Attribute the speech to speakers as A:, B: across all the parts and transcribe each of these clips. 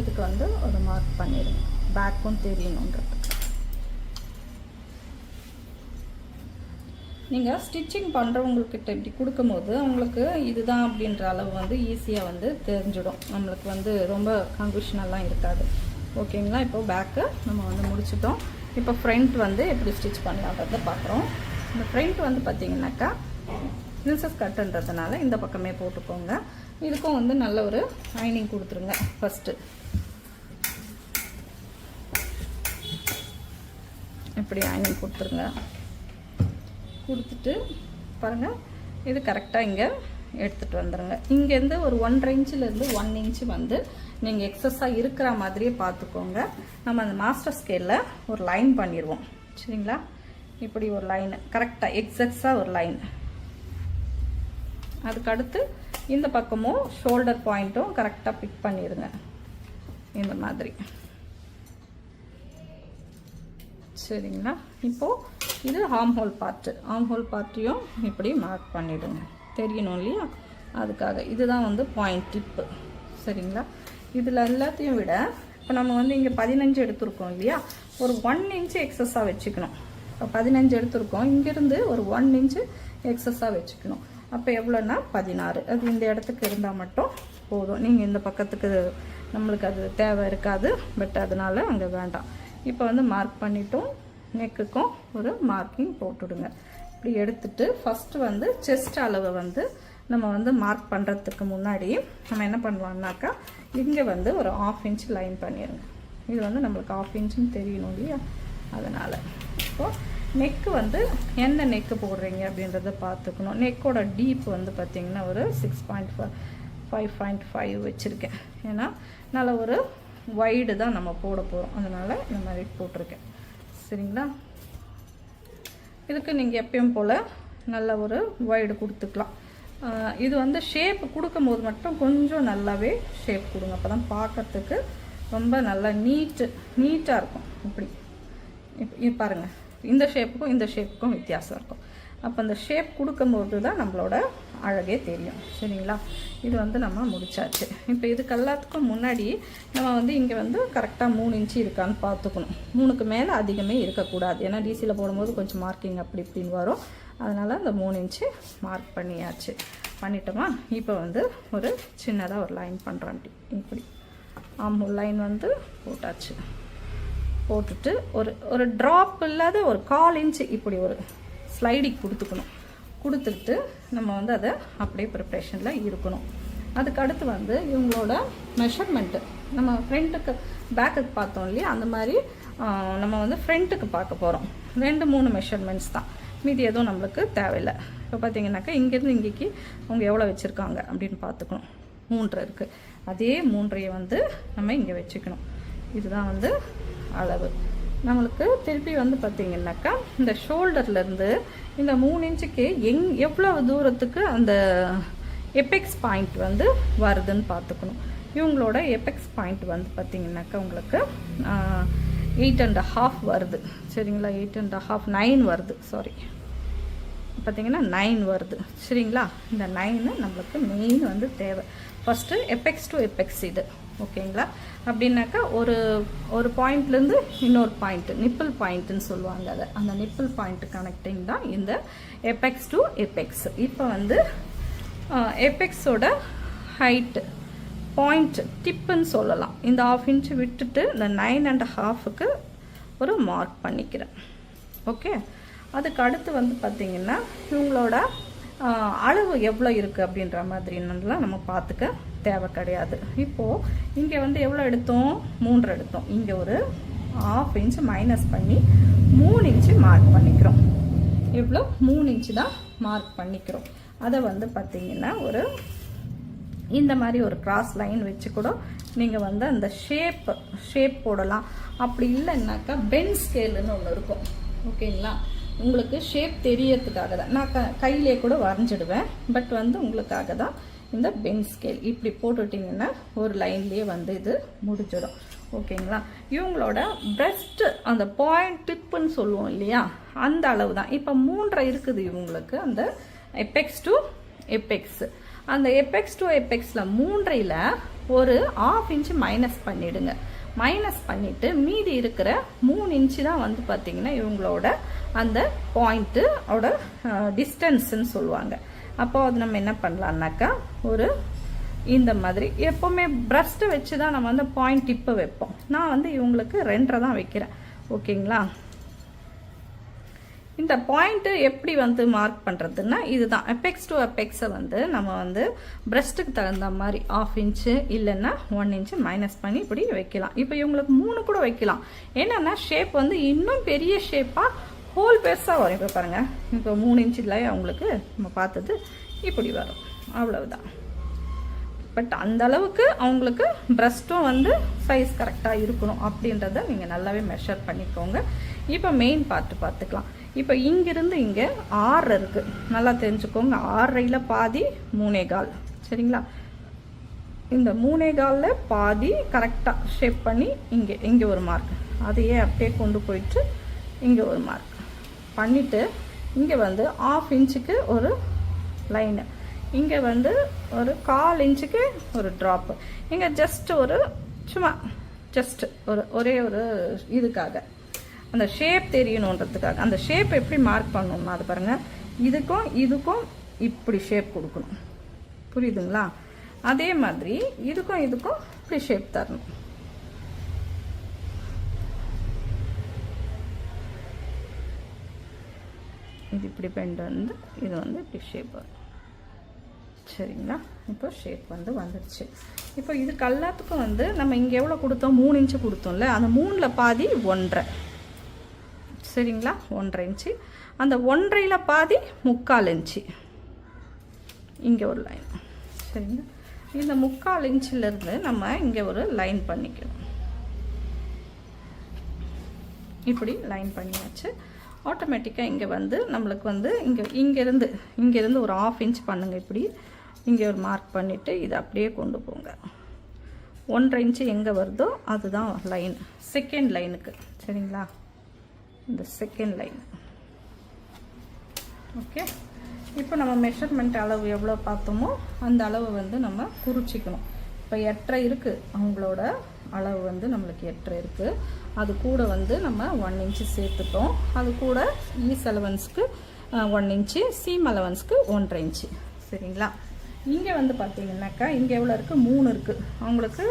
A: இதுக்கு வந்து ஒரு மார்க் பண்ணிடுங்க, பேக்கும் தெரியணுன்றதுக்கு. நீங்கள் ஸ்டிச்சிங் பண்ணுறவங்கக்கிட்ட இப்படி கொடுக்கும்போது அவங்களுக்கு இதுதான் அப்படின்ற அளவு வந்து ஈஸியாக வந்து தெரிஞ்சிடும். நம்மளுக்கு வந்து ரொம்ப கன்ஃபியூஷனெல்லாம் இருக்காது. ஓகேங்களா? இப்போது பேக்கு நம்ம வந்து முடிச்சிட்டோம். இப்போ ஃப்ரண்ட் வந்து எப்படி ஸ்டிச் பண்ணலான்றதை பார்க்குறோம். இந்த ஃப்ரண்ட் வந்து பார்த்திங்கனாக்கா பிரின்சஸ் கட்டுன்றதுனால இந்த பக்கமே போட்டுக்கோங்க. இதுக்கும் வந்து நல்ல ஒரு லைனிங் கொடுத்துருங்க. ஃபஸ்ட்டு இப்படி லைனிங் கொடுத்துருங்க. கொடுத்துட்டு பாருங்கள், இது கரெக்டாக இங்கே எடுத்துகிட்டு வந்துடுங்க. இங்கேருந்து ஒரு 1.5 இன்ச்சிலேருந்து 1 இன்ச்சு வந்து நீங்கள் எக்ஸஸாக இருக்கிற மாதிரியே பார்த்துக்கோங்க. நம்ம அந்த மாஸ்டர் ஸ்கேலில் ஒரு லைன் பண்ணிடுவோம். சரிங்களா? இப்படி ஒரு லைனு கரெக்டாக எக்ஸஸாக ஒரு லைன். அதுக்கடுத்து இந்த பக்கமும் ஷோல்டர் பாயிண்ட்டும் கரெக்டாக பிக் பண்ணிடுங்க. இந்த மாதிரி. சரிங்களா? இப்போது இது arm hole part. Arm hole பார்ட்டையும் இப்படி மார்க் பண்ணிவிடுங்க. தெரியணும் இல்லையா? அதுக்காக இதுதான் வந்து பாயிண்ட் டிப்பு. சரிங்களா? இதில் எல்லாத்தையும் விட இப்போ நம்ம வந்து இங்கே 15 எடுத்துருக்கோம் இல்லையா? ஒரு 1 இன்ச்சு எக்ஸஸாக வச்சுக்கணும். இப்போ 15 எடுத்துருக்கோம், இங்கேருந்து ஒரு 1 இன்ச்சு எக்ஸஸாக வச்சுக்கணும். அப்போ எவ்வளோன்னா 16. அது இந்த இடத்துக்கு இருந்தால் மட்டும் போதும். நீங்கள் இந்த பக்கத்துக்கு நம்மளுக்கு அது தேவை இருக்காது, பட் அதனால் அங்கே வேண்டாம். இப்போ வந்து மார்க் பண்ணிட்டோம். நெக்குக்கும் ஒரு மார்க்கிங் போட்டுடுங்க. இப்படி எடுத்துட்டு ஃபஸ்ட்டு வந்து செஸ்ட் அளவை வந்து நம்ம வந்து மார்க் பண்ணுறதுக்கு முன்னாடி நம்ம என்ன பண்ணுவோம்னாக்கா இங்கே வந்து ஒரு 1/2 இன்ச் லைன் பண்ணிடுங்க. இது வந்து நம்மளுக்கு 1/2 இன்ச்சுன்னு தெரியணும் இல்லையா? அதனால் இப்போது நெக்கு வந்து என்ன நெக்கு போடுறீங்க அப்படின்றத பார்த்துக்கணும். நெக்கோட டீப் வந்து பார்த்திங்கன்னா ஒரு 5.5 வச்சுருக்கேன். ஏன்னா நல்ல ஒரு வைடு தான் நம்ம போட போகிறோம், அதனால் இந்த மாதிரி போட்டிருக்கேன். சரிங்களா? இதுக்கு நீங்கள் எப்பயும் போல் நல்ல ஒரு வைடு கொடுத்துக்கலாம். இது வந்து ஷேப் கொடுக்கும் போது மட்டும் கொஞ்சம் நல்லாவே ஷேப் கொடுங்க. அப்போ தான் பார்க்கறதுக்கு ரொம்ப நல்லா நீட்டாக இருக்கும். இப்படி பாருங்கள், இந்த ஷேப்புக்கும் வித்தியாசம் இருக்கும். அப்போ அந்த ஷேப் கொடுக்கும்போது தான் நம்மளோட அழகே தெரியும். சரிங்களா? இது வந்து நம்ம முடிச்சாச்சு. இப்போ இதுக்கு எல்லாத்துக்கும் முன்னாடி நம்ம வந்து இங்கே வந்து கரெக்டாக 3 இன்ச்சு இருக்கான்னு பார்த்துக்கணும். 3க்கு மேலே அதிகமே இருக்கக்கூடாது. ஏன்னா டிசியில் போடும்போது கொஞ்சம் மார்க்கிங் அப்படி இப்படின்னு வரும். அதனால் அந்த 3 இன்ச்சு மார்க் பண்ணிட்டோமா? இப்போ வந்து ஒரு சின்னதாக ஒரு லைன் பண்ணுறோம். இப்படி லைன் வந்து போட்டாச்சு. போட்டுட்டு ஒரு ட்ராப் இல்லாத ஒரு 1/4 இன்ச்சு இப்படி ஒரு ஸ்லைடிங் கொடுத்துட்டு நம்ம வந்து அதை அப்படியே ப்ரிப்ரேஷனில் இருக்கணும். அதுக்கு அடுத்து வந்து இவங்களோட மெஷர்மெண்ட்டு நம்ம ஃப்ரண்ட்டுக்கு பேக்குக்கு பார்த்தோம் இல்லையா? அந்த மாதிரி நம்ம வந்து ஃப்ரண்ட்டுக்கு பார்க்க போகிறோம். 2-3 மெஷர்மெண்ட்ஸ் தான், மீதி எதுவும் நம்மளுக்கு தேவையில்லை. இப்போ பார்த்தீங்கன்னாக்கா இங்கேருந்து இங்கேக்கு அவங்க எவ்வளோ வச்சுருக்காங்க அப்படின்னு பார்த்துக்கணும். 3 இருக்குது. அதே 3ஐ வந்து நம்ம இங்கே வச்சுக்கணும். இதுதான் வந்து அளவு. நம்மளுக்கு திருப்பி வந்து பார்த்திங்கனாக்கா இந்த ஷோல்டர்லேருந்து இந்த 3 இன்ச்சுக்கு எவ்வளவு தூரத்துக்கு அந்த எபெக்ஸ் பாயிண்ட் வந்து வருதுன்னு பார்த்துக்கணும். இவங்களோட எபெக்ஸ் பாயிண்ட் வந்து பார்த்திங்கனாக்கா உங்களுக்கு 8.5 வருது. சரிங்களா? 8.5 9 வருது. சாரி, பார்த்திங்கன்னா 9 வருது. சரிங்களா? இந்த 9 நம்மளுக்கு மெயின் வந்து தேவை. ஃபஸ்ட்டு எபெக்ஸ் டு எபெக்ஸ் இது. ஓகேங்களா? அப்படின்னாக்கா ஒரு பாயிண்ட்லேருந்து இன்னொரு பாயிண்ட்டு நிப்பிள் பாயிண்ட்டுன்னு சொல்லுவாங்க. அதை அந்த நிப்பிள் பாயிண்ட் கனெக்டிங் தான் இந்த எபெக்ஸ் டு எபெக்ஸ். இப்போ வந்து எபெக்ஸோட ஹைட்டு பாயிண்ட் டிப்புன்னு சொல்லலாம். இந்த 1/2 இன்ச்சு விட்டுட்டு இந்த 9.5க்கு ஒரு மார்க் பண்ணிக்கிறேன். ஓகே? அதுக்கு அடுத்து வந்து பார்த்திங்கன்னா இவங்களோட அளவு எவ்வளோ இருக்குது அப்படின்ற மாதிரிலாம் நம்ம பார்த்துக்க தேவை கிடையாது. இப்போது இங்கே வந்து எவ்வளோ எடுத்தோம்? 3 எடுத்தோம். இங்கே ஒரு 1/2 இன்ச்சு மைனஸ் பண்ணி 3 இன்ச்சு மார்க் பண்ணிக்கிறோம். எவ்வளோ? 3 இன்ச்சு தான் மார்க் பண்ணிக்கிறோம். அதை வந்து பார்த்திங்கன்னா ஒரு இந்த மாதிரி ஒரு கிராஸ் லைன் வச்சு கூட நீங்கள் வந்து அந்த ஷேப் போடலாம். அப்படி இல்லைன்னாக்கா பென் ஸ்கேலுன்னு ஒன்று இருக்கும். ஓகேங்களா? உங்களுக்கு ஷேப் தெரியறதுக்காக தான் நான் கையிலே கூட வரைஞ்சிடுவேன். பட் வந்து உங்களுக்காக தான் இந்த பென் ஸ்கேல். இப்படி போட்டுட்டிங்கன்னா ஒரு லைன்லேயே வந்து இது முடிஞ்சிடும். ஓகேங்களா? இவங்களோட பிரஸ்ட் அந்த பாயிண்ட் டிப்புன்னு சொல்லுவோம் இல்லையா? அந்த அளவு தான். இப்போ 3 இருக்குது இவங்களுக்கு அந்த எபெக்ஸ் டு எபெக்ஸ். அந்த எபெக்ஸ் டு எபெக்ஸில் 3ல் ஒரு 1/2 இன்ச்சு மைனஸ் பண்ணிடுங்க. மைனஸ் பண்ணிவிட்டு மீதி இருக்கிற 3 இன்ச்சு தான் வந்து பார்த்திங்கன்னா இவங்களோட அந்த பாயிண்ட்டோட டிஸ்டன்ஸுன்னு சொல்லுவாங்க. அப்போ அது நம்ம என்ன பண்ணலான்னாக்கா ஒரு இந்த மாதிரி எப்போவுமே பிரஸ்ட்டை வச்சு தான் நம்ம வந்து பாயிண்ட் டிப்பை வைப்போம். நான் வந்து இவங்களுக்கு 2.5 தான் வைக்கிறேன். ஓகேங்களா? இந்த பாயிண்ட்டு எப்படி வந்து மார்க் பண்ணுறதுன்னா இதுதான். அபெக்ஸ் டு அபெக்ஸை வந்து நம்ம வந்து பிரஸ்ட்டுக்கு தகுந்த மாதிரி 1/2 இன்ச்சு இல்லைன்னா 1 இன்ச்சு மைனஸ் பண்ணி இப்படி வைக்கலாம். இப்போ இவங்களுக்கு 3 கூட வைக்கலாம். என்னென்னா ஷேப் வந்து இன்னும் பெரிய ஷேப்பாக ஹோல் பெருசாக வரும். இப்போ பாருங்கள், இப்போ 3 இன்ச்சில் அவங்களுக்கு நம்ம பார்த்தது இப்படி வரும். அவ்வளவுதான். பட் அந்த அளவுக்கு அவங்களுக்கு பிரஸ்ட்டும் வந்து சைஸ் கரெக்டாக இருக்கணும் அப்படின்றத நீங்கள் நல்லாவே மெஷர் பண்ணிக்கோங்க. இப்போ மெயின் பார்ட்டு பார்த்துக்கலாம். இப்போ இங்கிருந்து இங்கே 6 இருக்குது. நல்லா தெரிஞ்சுக்கோங்க. 6ல் பாதி 3.25. சரிங்களா? இந்த 3.25 பாதி கரெக்டாக ஷேப் பண்ணி இங்கே ஒரு மார்க், அதையே அப்படியே கொண்டு போயிட்டு இங்கே ஒரு மார்க் பண்ணிவிட்டு இங்கே வந்து 1/2 இன்ச்சுக்கு ஒரு லைனு, இங்கே வந்து ஒரு 1/4 இன்ச்சுக்கு ஒரு ட்ராப்பு, இங்கே ஜஸ்ட் ஒரு சும்மா ஜஸ்ட் ஒரே ஒரு இதுக்காக அந்த ஷேப் தெரியணுன்றதுக்காக. அந்த ஷேப் எப்படி மார்க் பண்ணணும்னா அது பாருங்கள், இதுக்கும் இதுக்கும் இப்படி ஷேப் கொடுக்கணும். புரியுதுங்களா? அதே மாதிரி இதுக்கும் இதுக்கும் இப்படி ஷேப் தரணும். இது இப்படி பெண்ட் வந்து இது வந்து இப்படி ஷேப் வரும். சரிங்களா? இப்போ ஷேப் வந்து வந்துடுச்சு. இப்போ இதுக்கு எல்லாத்துக்கும் வந்து நம்ம இங்கே எவ்வளோ கொடுத்தோம்? 3 இன்ச்சு கொடுத்தோம்ல, அந்த 3ல் பாதி 1.5. சரிங்களா? 1.5 இன்ச்சு. அந்த 1.5ல் பாதி 3/4 இன்ச்சு இங்கே ஒரு லைன். சரிங்களா? இந்த 3/4 இன்ச்சிலேருந்து நம்ம இங்கே ஒரு லைன் பண்ணிக்கணும். இப்படி லைன் பண்ணியாச்சு. ஆட்டோமேட்டிக்காக இங்கே வந்து நம்மளுக்கு வந்து இங்கேருந்து ஒரு 1/2 இன்ச் பண்ணுங்கள். இப்படி இங்கே ஒரு மார்க் பண்ணிவிட்டு இதை அப்படியே கொண்டு போங்க. 1.5 இன்ச்சு எங்கே வருதோ அதுதான் லைன், செகண்ட் லைனுக்கு. சரிங்களா? இந்த செகண்ட் லைன். ஓகே. இப்போ நம்ம மெஷர்மெண்ட் அளவு எவ்வளோ பார்த்தோமோ அந்த அளவு வந்து நம்ம குறிச்சிக்கணும். இப்போ 8.5 இருக்குது, அவங்களோட அளவு வந்து நம்மளுக்கு 8.5 இருக்குது. அது கூட வந்து நம்ம 1 இன்ச்சு சேர்த்துட்டோம். அது கூட ஈஸ் அலவன்ஸ்க்கு 1 இன்ச்சு, சீம் அலவன்ஸ்க்கு 1.5 இன்ச்சு. சரிங்களா? இங்கே வந்து பார்த்தீங்கன்னாக்கா இங்கே எவ்வளோ இருக்குது? 3 இருக்குது. அவங்களுக்கு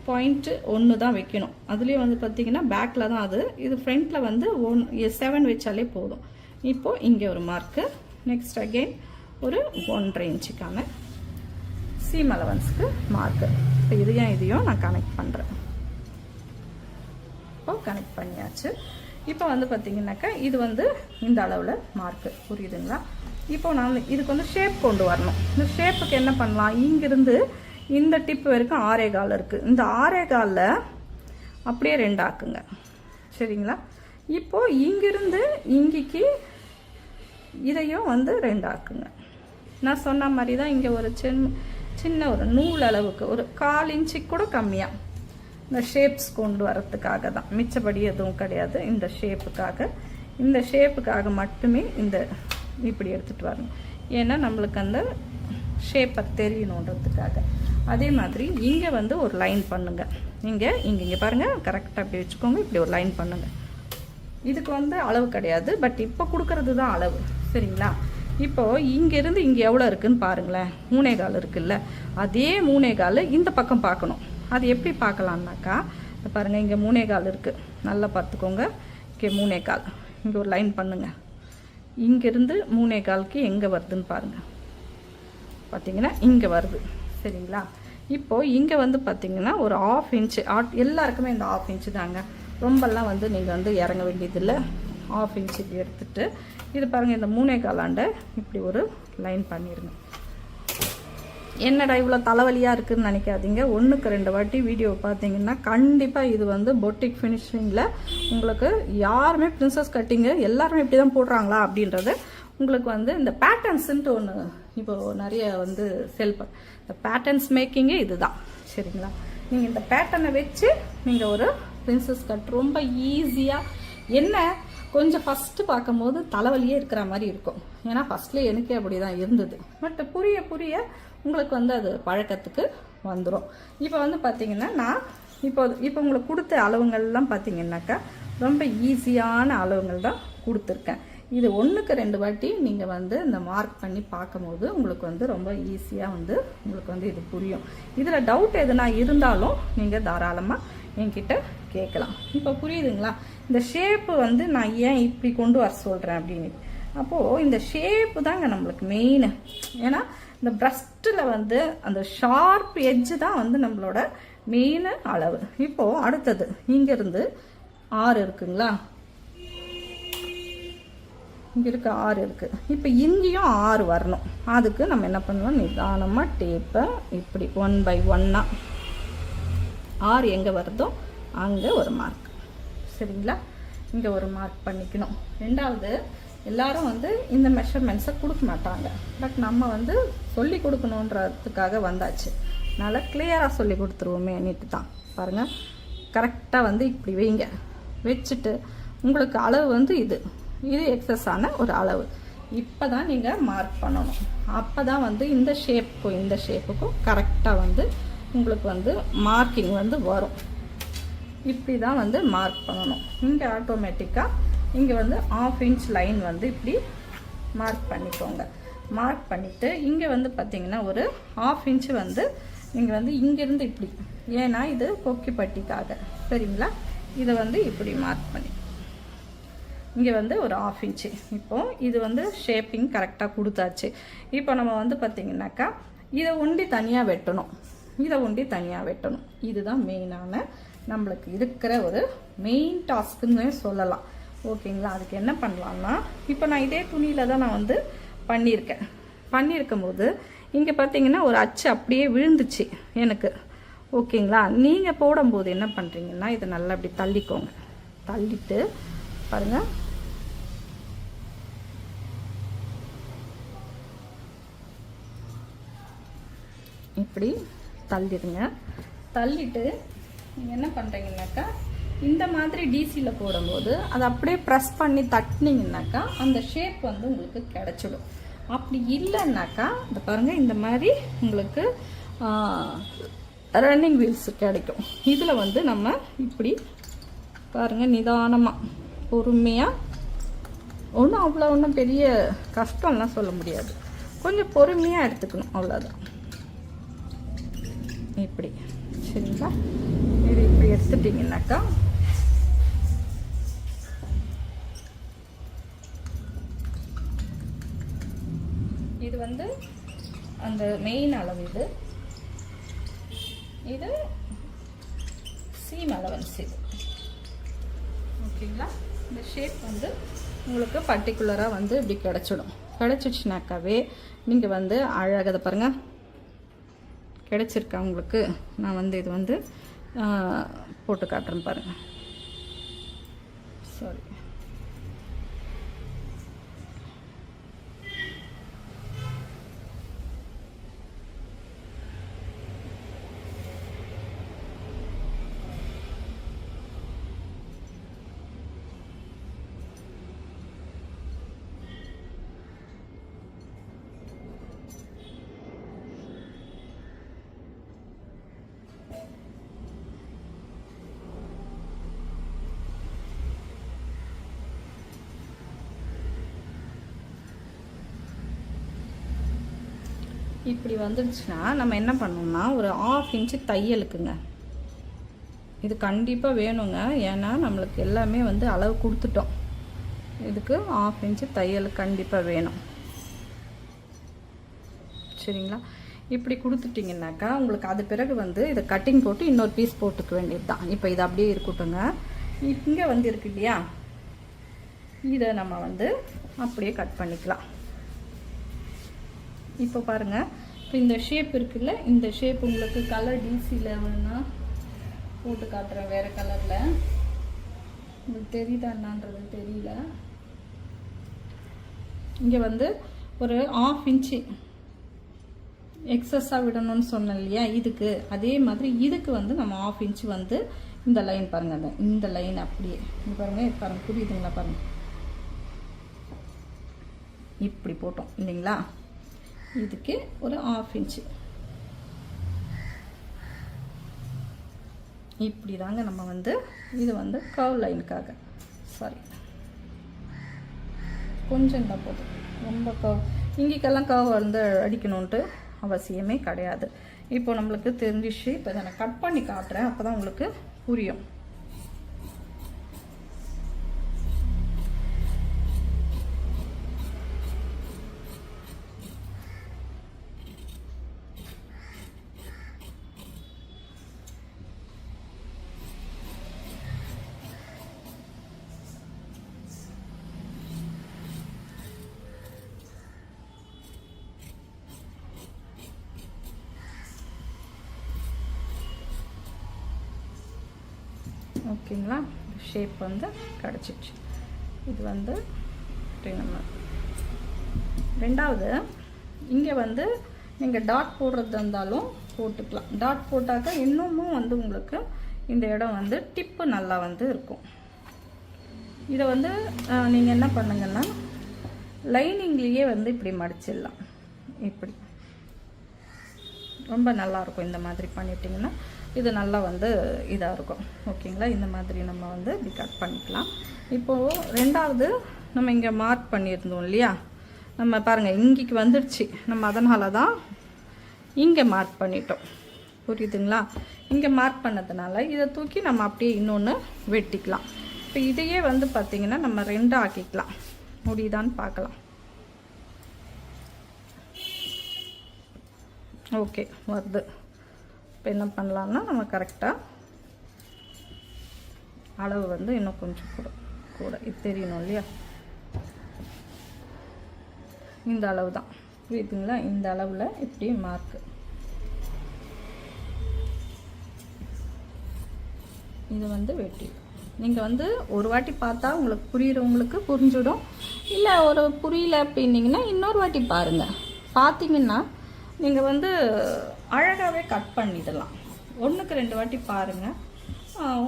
A: 7.1 தான் வைக்கணும். அதுலேயும் வந்து பார்த்தீங்கன்னா பேக்கில் தான் அது, இது ஃப்ரண்ட்டில் வந்து 7 வச்சாலே போதும். இப்போது இங்கே ஒரு மார்க்கு. நெக்ஸ்ட் அகெயின் ஒரு 1.5 இன்ச்சுக்கான சீம் அலவன்ஸ்க்கு மார்க்கு. இப்போ இதையும் நான் கனெக்ட் பண்ணுறேன். இப்போது கனெக்ட் பண்ணியாச்சு. இப்போ வந்து பார்த்தீங்கன்னாக்கா இது வந்து இந்த அளவில் மார்க்கு. புரியுதுங்களா? இப்போ நான் இதுக்கு வந்து ஷேப் கொண்டு வரணும். இந்த ஷேப்புக்கு என்ன பண்ணலாம்? இங்கிருந்து இந்த டிப் வரைக்கும் 6.25 இருக்குது. இந்த 6.25 அப்படியே 2 ஆக்குங்க. சரிங்களா? இப்போது இங்கிருந்து இங்கேக்கு இதையும் வந்து 2 ஆக்குங்க. நான் சொன்ன மாதிரி தான் இங்கே ஒரு சின்ன ஒரு நூல் அளவுக்கு ஒரு 1/4 இன்ச்சுக்கு கூட கம்மியாக இந்த ஷேப்ஸ் கொண்டு வரத்துக்காக தான், மிச்சப்படி எதுவும் கிடையாது. இந்த ஷேப்புக்காக மட்டுமே இந்த இப்படி எடுத்துகிட்டு வரணும். ஏன்னா நம்மளுக்கு அந்த ஷேப்பை தெரியணுன்றதுக்காக. அதே மாதிரி இங்கே வந்து ஒரு லைன் பண்ணுங்கள். இங்கே பாருங்கள், கரெக்டாக அப்படி வச்சுக்கோங்க. இப்படி ஒரு லைன் பண்ணுங்கள். இதுக்கு வந்து அளவு கிடையாது, பட் இப்போ கொடுக்கறது தான் அளவு. சரிங்களா? இப்போது இங்கேருந்து இங்கே எவ்வளோ இருக்குதுன்னு பாருங்களேன். 3.25 இருக்குல்ல, அதே 3.25 இந்த பக்கம் பார்க்கணும். அது எப்படி பார்க்கலான்னாக்கா பாருங்கள், இங்கே 3.25 இருக்குது. நல்லா பார்த்துக்கோங்க. இங்கே 3.25 இங்கே ஒரு லைன் பண்ணுங்கள். இங்கேருந்து 3.25க்கு எங்கே வருதுன்னு பாருங்கள். பார்த்தீங்கன்னா இங்கே வருது. சரிங்களா? இப்போது இங்கே வந்து பார்த்தீங்கன்னா ஒரு 1/2 இன்ச்சு. எல்லாருக்குமே இந்த 1/2 இன்ச்சு தாங்க. ரொம்பலாம் வந்து நீங்கள் வந்து இறங்க வேண்டியதில்லை. 1/2 இன்ச்சு இப்படி எடுத்துகிட்டு இது பாருங்கள், இந்த 3.25 இப்படி ஒரு லைன் பண்ணிடுங்க. என்னடா இவ்வளோ தலைவலியாக இருக்குதுன்னு நினைக்காதீங்க. 1க்கு 2 வாட்டி வீடியோ பார்த்தீங்கன்னா கண்டிப்பாக இது வந்து பொட்டிக் ஃபினிஷிங்கில் உங்களுக்கு யாருமே பிரின்சஸ் கட்டிங்கு எல்லாருமே இப்படி தான் போடுறாங்களா அப்படின்றது உங்களுக்கு வந்து இந்த பேட்டர்ன்ஸுன்ட்டு ஒன்று இப்போது நிறைய வந்து இந்த பேட்டர்ன்ஸ் மேக்கிங்கே இது தான். சரிங்களா? நீங்கள் இந்த பேட்டர்னை வச்சு நீங்கள் ஒரு பிரின்சஸ் கட் ரொம்ப ஈஸியாக என்ன கொஞ்சம் ஃபஸ்ட்டு பார்க்கும்போது தலைவலியே இருக்கிற மாதிரி இருக்கும். ஏன்னா ஃபஸ்ட்லேயே எனக்கே அப்படி தான் இருந்தது. பட் புரிய புரிய உங்களுக்கு வந்து அது பழக்கத்துக்கு வந்துடும். இப்போ வந்து பார்த்திங்கன்னா நான் இப்போ உங்களுக்கு கொடுத்த அளவுங்கள்லாம் பார்த்திங்கன்னாக்கா ரொம்ப ஈஸியான அளவுங்கள் தான் கொடுத்துருக்கேன். இது 1க்கு 2 வாட்டி நீங்கள் வந்து இந்த மார்க் பண்ணி பார்க்கும்போது உங்களுக்கு வந்து ரொம்ப ஈஸியாக வந்து உங்களுக்கு வந்து இது புரியும். இதில் டவுட் எதுனா இருந்தாலும் நீங்கள் தாராளமாக என்கிட்ட கேட்கலாம். இப்போ புரியுதுங்களா? இந்த ஷேப்பு வந்து நான் ஏன் இப்படி கொண்டு வர சொல்கிறேன் அப்படின்னு. அப்போது இந்த ஷேப்பு தாங்க நம்மளுக்கு மெயின். ஏன்னா இந்த பிரஸ்ட்டில் வந்து அந்த ஷார்ப் எட்ஜு தான் வந்து நம்மளோட மெயின் அளவு. இப்போது அடுத்தது இங்கேருந்து 6 இருக்குங்களா, இங்கே இருக்க 6 இருக்குது. இப்போ இங்கேயும் 6 வரணும். அதுக்கு நம்ம என்ன பண்ணுவோம், நிதானமாக டேப்பை இப்படி 1 by 1 6 எங்கே வருதோ அங்கே ஒரு மார்க். சரிங்களா? இங்கே ஒரு மார்க் பண்ணிக்கணும். ரெண்டாவது, எல்லாரும் வந்து இந்த மெஷர்மெண்ட்ஸை கொடுக்க மாட்டாங்க. பட் நம்ம வந்து சொல்லி கொடுக்கணுன்றதுக்காக வந்தாச்சு. அதனால் கிளியராக சொல்லி கொடுத்துருவோமே நீட்டு தான். பாருங்கள், கரெக்டாக வந்து இப்படி வைங்க. வச்சுட்டு உங்களுக்கு அளவு வந்து இது எக்ஸஸான ஒரு அளவு. இப்போ தான் நீங்கள் மார்க் பண்ணணும். அப்போ தான் வந்து இந்த ஷேப்புக்கும் கரெக்டாக வந்து உங்களுக்கு வந்து மார்க்கிங் வந்து வரும். இப்படி தான் வந்து மார்க் பண்ணணும். இங்கே ஆட்டோமேட்டிக்காக இங்கே வந்து 1/2 inch லைன் வந்து இப்படி மார்க் பண்ணிக்கோங்க. மார்க் பண்ணிவிட்டு இங்கே வந்து பார்த்திங்கன்னா ஒரு 1/2 inch வந்து நீங்கள் வந்து இங்கேருந்து இப்படி, ஏன்னா இது கொக்கி பட்டிக்காக. சரிங்களா? இதை வந்து இப்படி மார்க் பண்ணி இங்கே வந்து ஒரு 1/2 inch. இப்போது இது வந்து ஷேப்பிங் கரெக்டாக கொடுத்தாச்சு. இப்போ நம்ம வந்து பார்த்திங்கனாக்கா இதை ஒண்டி தனியாக வெட்டணும். இதுதான் மெயினான நம்மளுக்கு இருக்கிற ஒரு மெயின் டாஸ்க்குன்னு சொல்லலாம். ஓகேங்களா? அதுக்கு என்ன பண்ணலான்னா, இப்போ நான் இதே துணியில் தான் நான் வந்து பண்ணியிருக்கும் போது இங்கே பார்த்தீங்கன்னா ஒரு அச்சு அப்படியே விழுந்துச்சு எனக்கு. ஓகேங்களா? நீங்கள் போடும்போது என்ன பண்ணுறீங்கன்னா இதை நல்லா அப்படி தள்ளிக்கோங்க. தள்ளிட்டு பாருங்கள், இப்படி தள்ளிடுங்க. தள்ளிட்டு நீங்கள் என்ன பண்ணுறீங்கன்னாக்கா இந்த மாதிரி டிசியில் போடும்போது அதை அப்படியே ப்ரெஸ் பண்ணி தட்டினீங்கன்னாக்கா அந்த ஷேப் வந்து உங்களுக்கு கிடச்சிடும். அப்படி இல்லைன்னாக்கா இந்த பாருங்கள், இந்த மாதிரி உங்களுக்கு ரன்னிங் வீல்ஸ் கிடைக்கும். இதில் வந்து நம்ம இப்படி பாருங்கள், நிதானமாக பொறுமையாக, ஒன்றும் பெரிய கஷ்டம்லாம் சொல்ல முடியாது, கொஞ்சம் பொறுமையாக எடுத்துக்கணும், அவ்வளோதான். இப்படி. சரிங்களா? இது இப்படி எடுத்துட்டிங்கனாக்கா இது வந்து அந்த மெயின் அளவு. இது சீம் அலவன்ஸ். இது ஓகேங்களா? இந்த ஷேப் வந்து உங்களுக்கு பர்டிகுலராக வந்து இப்படி கிடச்சிடுச்சுனாக்காவே நீங்கள் வந்து அழகாக பாருங்கள் கிடச்சிருக்கா உங்களுக்கு. நான் வந்து இது வந்து போட்டு காட்டுறேன் பாருங்கள். சாரி, இப்படி வந்துடுச்சுன்னா நம்ம என்ன பண்ணோம்னா ஒரு 1/2 inch தையலுக்குங்க. இது கண்டிப்பாக வேணுங்க. ஏன்னா நம்மளுக்கு எல்லாமே வந்து அளவு கொடுத்துட்டோம். இதுக்கு 1/2 inch தையல் கண்டிப்பாக வேணும். சரிங்களா? இப்படி கொடுத்துட்டிங்கனாக்கா உங்களுக்கு அது பிறகு வந்து இதை கட்டிங் போட்டு இன்னொரு பீஸ் போட்டுக்க வேண்டியது தான். இப்போ இது அப்படியே இருக்கட்டுங்க. இங்கே வந்து இருக்கு இல்லையா, இதை நம்ம வந்து அப்படியே கட் பண்ணிக்கலாம். இப்போ பாருங்கள், இப்போ இந்த ஷேப் இருக்குல்ல, இந்த ஷேப் உங்களுக்கு கலர் டிசியில் வேணும்னா போட்டு காட்டுறேன் வேறு கலரில். உங்களுக்கு தெரியுதா என்னன்றது தெரியல. இங்கே வந்து ஒரு 1/2 inch எக்ஸஸாக விடணும்னு சொன்னேன் இல்லையா, இதுக்கு அதே மாதிரி இதுக்கு வந்து நம்ம 1/2 inch வந்து இந்த லைன் பாருங்கள், இந்த லைன் அப்படியே பாருங்கள் புரியுதுங்களா? பாருங்கள், இப்படி போட்டோம் இல்லைங்களா, இதுக்கு ஒரு 1/2 இன்ச்சு இப்படி தாங்க நம்ம வந்து இது வந்து கர்வ் லைனுக்காக, சாரி கொஞ்சம் தான் போதும், ரொம்ப கர்வ் இங்கேக்கெல்லாம் கர்வ் வந்து அடிக்கணுன்ட்டு அவசியமே கிடையாது. இப்போ நம்மளுக்கு தெரிஞ்சிச்சு. இப்போ இதை நான் கட் பண்ணி காட்டுறேன், அப்போ தான் உங்களுக்கு புரியும். ஓகேங்களா, ஷேப் வந்து கிடச்சிடுச்சு. இது வந்து நம்ம ரெண்டாவது இங்கே வந்து நீங்கள் டாட் போடுறது இருந்தாலும் போட்டுக்கலாம். டாட் போட்டாக்க இன்னமும் வந்து உங்களுக்கு இந்த இடம் வந்து டிப்பு நல்லா வந்து இருக்கும். இதை வந்து நீங்கள் என்ன பண்ணுங்கன்னா லைனிங்லேயே வந்து இப்படி மடிச்சிடலாம். இப்படி ரொம்ப நல்லாயிருக்கும். இந்த மாதிரி பண்ணிட்டிங்கன்னா இது நல்லா வந்து இதாக இருக்கும். ஓகேங்களா, இந்த மாதிரி நம்ம வந்து இப்படி கட் பண்ணிக்கலாம். இப்போது ரெண்டாவது நம்ம இங்கே மார்க் பண்ணியிருந்தோம் இல்லையா, நம்ம பாருங்கள் இங்கேக்கு வந்துடுச்சு. நம்ம அதனால தான் இங்கே மார்க் பண்ணிட்டோம். புரியுதுங்களா, இங்கே மார்க் பண்ணதுனால இதை தூக்கி நம்ம அப்படியே இன்னொன்று வெட்டிக்கலாம். இப்போ இதையே வந்து பார்த்திங்கன்னா நம்ம 2 ஆக்கிக்கலாம். முடியுதான்னு பார்க்கலாம். ஓகே வருது. இப்போ என்ன பண்ணலான்னா நம்ம கரெக்டாக அளவு வந்து இன்னும் கொஞ்சம் கூட இது தெரியணும் இல்லையா, இந்த அளவு தான். புரியுதுங்களா, இந்த அளவில் இப்படி மார்க்கு இது வந்து வெட்டி நீங்கள் வந்து ஒரு வாட்டி பார்த்தா உங்களுக்கு புரியுறவங்களுக்கு புரிஞ்சிடும். இல்லை ஒரு புரியல அப்படின்னீங்கன்னா இன்னொரு வாட்டி பாருங்கள். பார்த்தீங்கன்னா நீங்கள் வந்து அழகாகவே கட் பண்ணிடலாம். 1க்கு 2 வாட்டி பாருங்கள்,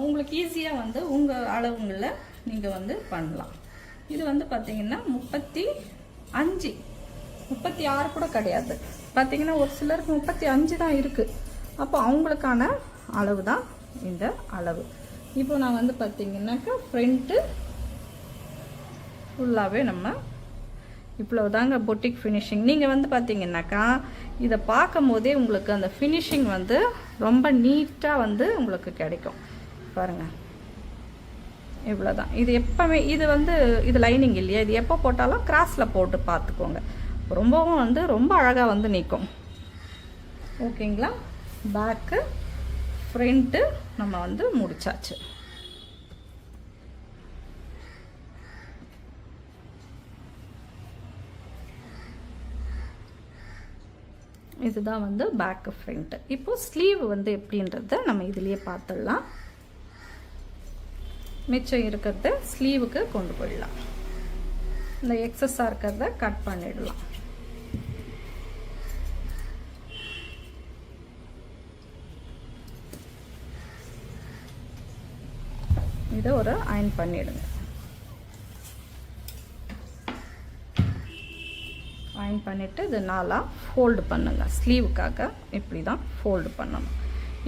A: உங்களுக்கு ஈஸியாக வந்து உங்கள் அளவுங்களில் நீங்கள் வந்து பண்ணலாம். இது வந்து பார்த்திங்கன்னா 35, 36 கூட கிடையாது. பார்த்திங்கன்னா ஒரு சிலருக்கு 35 தான் இருக்குது. அப்போ அவங்களுக்கான அளவு தான் இந்த அளவு. இப்போ நான் வந்து பார்த்திங்கன்னாக்கா ஃப்ரண்ட்டு ஃபுல்லாகவே நம்ம இவ்வளோ தாங்க பொட்டிக் ஃபினிஷிங். நீங்கள் வந்து பார்த்தீங்கன்னாக்கா இதை பார்க்கும் போதே உங்களுக்கு அந்த ஃபினிஷிங் வந்து ரொம்ப நீட்டாக வந்து உங்களுக்கு கிடைக்கும். பாருங்கள், இவ்வளோ தான். இது எப்போவுமே இது வந்து இது லைனிங் இல்லையா, இது எப்போ போட்டாலும் கிராஸில் போட்டு பார்த்துக்கோங்க. ரொம்பவும் வந்து ரொம்ப அழகாக வந்து நிற்கும். ஓகேங்களா, பேக்கு ஃப்ரண்ட்டு நம்ம வந்து முடிச்சாச்சு. இதுதான் வந்து பேக் ஃப்ரண்ட். இப்போ ஸ்லீவ் வந்து எப்படின்றத நம்ம இதுலயே பார்த்துடலாம். மிச்சம் இருக்கிறத ஸ்லீவுக்கு கொண்டு போயிடலாம். இந்த எக்ஸஸா இருக்கிறத கட் பண்ணிடலாம். இதை ஒரு அயன் பண்ணிடுங்க. அயன் பண்ணிவிட்டு இது 4 ஃபோல்டு பண்ணுங்க. ஸ்லீவுக்காக இப்படி தான் ஃபோல்டு பண்ணணும்.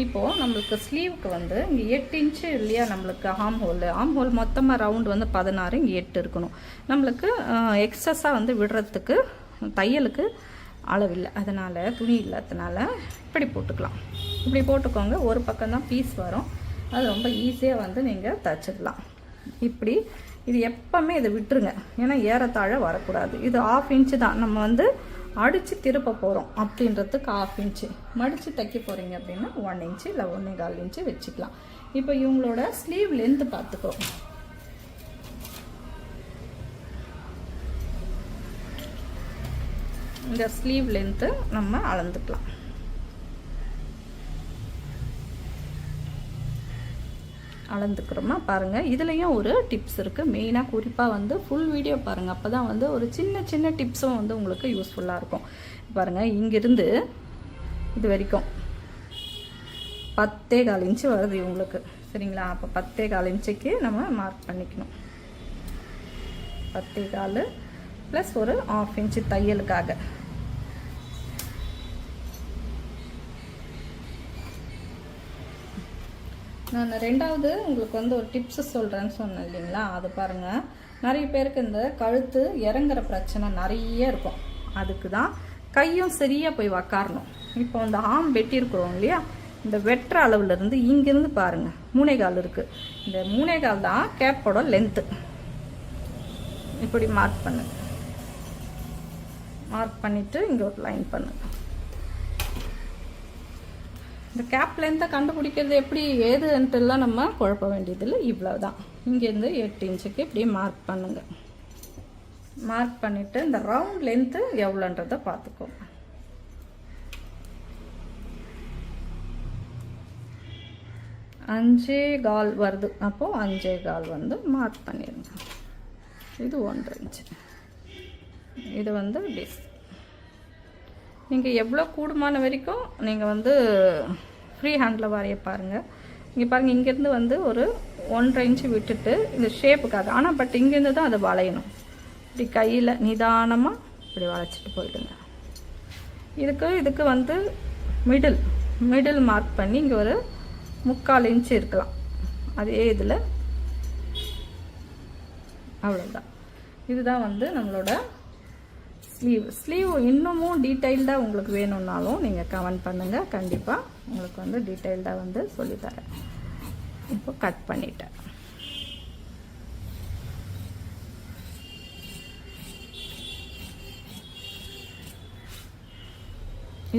A: இப்போது நம்மளுக்கு ஸ்லீவுக்கு வந்து இங்கே 8 இன்ச்சு இல்லையா, நம்மளுக்கு ஆம் ஹோல் மொத்தமாக ரவுண்டு வந்து 16, இங்கே 8 இருக்கணும். நம்மளுக்கு எக்ஸஸாக வந்து விடுறதுக்கு தையலுக்கு அளவில்லை, அதனால் துணி இல்லாததுனால இப்படி போட்டுக்கலாம். இப்படி போட்டுக்கோங்க. ஒரு பக்கம் தான் பீஸ் வரும், அது ரொம்ப ஈஸியாக வந்து நீங்கள் தைச்சிடலாம். இப்படி இது எப்பவுமே இதை விட்டுருங்க, ஏன்னா ஏறத்தாழ வரக்கூடாது. இது 1/2 இன்ச்சு தான் நம்ம வந்து அடித்து திருப்ப போகிறோம் அப்படின்றதுக்கு 1/2 இன்ச்சு. மடித்து தைக்க போகிறீங்க அப்படின்னா 1 இன்ச்சு இல்லை 1.25 இன்ச்சு வச்சுக்கலாம். இப்போ இவங்களோட ஸ்லீவ் லென்த்து பார்த்துக்கிறோம். இந்த ஸ்லீவ் லென்த்து நம்ம அளந்துக்கலாம். அளந்துக்கிறோமா பாருங்கள். இதுலேயும் ஒரு டிப்ஸ் இருக்குது. மெயினாக குறிப்பாக வந்து ஃபுல் வீடியோ பாருங்கள், அப்போ தான் வந்து ஒரு சின்ன சின்ன டிப்ஸும் வந்து உங்களுக்கு யூஸ்ஃபுல்லாக இருக்கும். பாருங்கள், இங்கேருந்து இது வரைக்கும் 10.25 இன்ச்சு வருது இவங்களுக்கு, சரிங்களா? அப்போ 10.25 இன்ச்சுக்கு நம்ம மார்க் பண்ணிக்கணும். 10.25 ப்ளஸ் ஒரு 1/2 இன்ச்சு தையலுக்காக. நான் ரெண்டாவது உங்களுக்கு வந்து ஒரு டிப்ஸ் சொல்கிறேன்னு சொன்னேன் இல்லைங்களா, அது பாருங்கள். நிறைய பேருக்கு இந்த கழுத்து இறங்குற பிரச்சனை நிறைய இருக்கும். அதுக்கு தான் கையும் சரியாக போய் உக்காரணும். இப்போ இந்த ஆம் வெட்டியிருக்கிறோம் இல்லையா, இந்த வெட்டுற அளவுலேருந்து இங்கேருந்து பாருங்கள் 3 கால் இருக்குது. இந்த 3 கால் தான் கேப்போட லென்த்து. இப்படி மார்க் பண்ணு. மார்க் பண்ணிவிட்டு இங்கே ஒரு லைன் பண்ணுங்க. இந்த கேப் லென்த்தை கண்டுபிடிக்கிறது எப்படி ஏதுன்ட்டுலாம் நம்ம குழப்ப வேண்டியதில்லை. இவ்வளோ தான். இங்கேருந்து 8 இன்ச்சுக்கு இப்படி மார்க் பண்ணுங்கள். மார்க் பண்ணிவிட்டு இந்த ரவுண்ட் லென்த்து எவ்வளோன்றதை பார்த்துக்கோங்க. அஞ்சே கால் வருது. அப்போது 5 கால் வந்து மார்க் பண்ணிடுங்க. இது 1.5 இன்ச்சு. இது வந்து டிஸ். நீங்கள் எவ்வளோ கூடுமான வரைக்கும் நீங்கள் வந்து ஃப்ரீ ஹேண்டில் வரைய பாருங்கள். இங்கே பாருங்கள், இங்கேருந்து வந்து ஒரு 1.5 இன்ச்சு விட்டுட்டு இந்த ஷேப்புக்காக. ஆனால் பட் இங்கேருந்து தான் அதை வளையணும். இப்படி கையில் நிதானமாக இப்படி வளைச்சிட்டு போயிடுங்க. இதுக்கு வந்து மிடில் மார்க் பண்ணி இங்கே ஒரு 3/4 இன்ச்சு இருக்கலாம். அதே இதில் அவ்வளோதான். இதுதான் வந்து நம்மளோட ஸ்லீவ். இன்னமும் டீட்டெயில்டாக உங்களுக்கு வேணும்னாலும் நீங்கள் கமெண்ட் பண்ணுங்கள். கண்டிப்பாக உங்களுக்கு வந்து டீட்டெயில்டாக வந்து சொல்லித்தரேன். இப்போ கட் பண்ணிட்டேன்.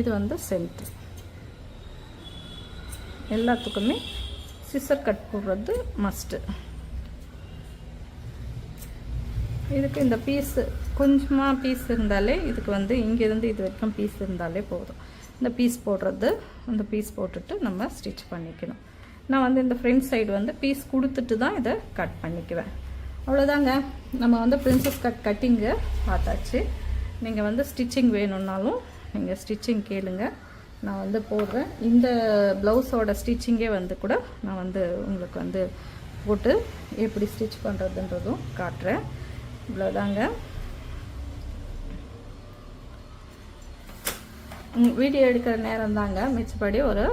A: இது வந்து சென்டர். எல்லாத்துக்குமே சிசர் கட் போடுறது மஸ்ட்டு. இதுக்கு இந்த பீஸு கொஞ்சமாக பீஸ் இருந்தாலே, இதுக்கு வந்து இங்கேருந்து இது வரைக்கும் பீஸ் இருந்தாலே போதும். இந்த பீஸ் போடுறது, அந்த பீஸ் போட்டுட்டு நம்ம ஸ்டிச் பண்ணிக்கணும். நான் வந்து இந்த ஃப்ரண்ட் சைடு வந்து பீஸ் கொடுத்துட்டு தான் இதை கட் பண்ணிக்குவேன். அவ்வளோதாங்க. நம்ம வந்து பிரின்சஸ் கட்டிங்கு பார்த்தாச்சு. நீங்கள் வந்து ஸ்டிச்சிங் வேணும்னாலும் நீங்கள் ஸ்டிச்சிங் கேளுங்க, நான் வந்து போடுறேன். இந்த ப்ளவுஸோட ஸ்டிச்சிங்கே வந்து கூட நான் வந்து உங்களுக்கு வந்து போட்டு எப்படி ஸ்டிச் பண்ணுறதுன்றதும் காட்டுறேன். இவ்வளோதாங்க. வீடியோ எடுக்கிற நேரம் தாங்க. மிச்சப்படி ஒரு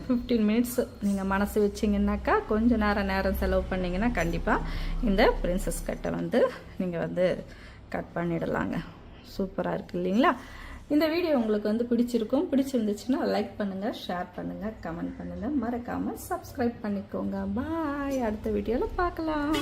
A: 15 மினிட்ஸ் நீங்கள் மனசு வச்சிங்கன்னாக்கா, கொஞ்சம் நேரம் செலவு பண்ணிங்கன்னா கண்டிப்பாக இந்த பிரின்சஸ் கட்டை வந்து நீங்கள் வந்து கட் பண்ணிடலாங்க. சூப்பராக இருக்குது இல்லைங்களா? இந்த வீடியோ உங்களுக்கு வந்து பிடிச்சிருந்துச்சுன்னா லைக் பண்ணுங்கள், ஷேர் பண்ணுங்கள், கமெண்ட் பண்ணுங்கள். மறக்காமல் சப்ஸ்கிரைப் பண்ணிக்கோங்க. பாய். அடுத்த வீடியோவில் பார்க்கலாம்.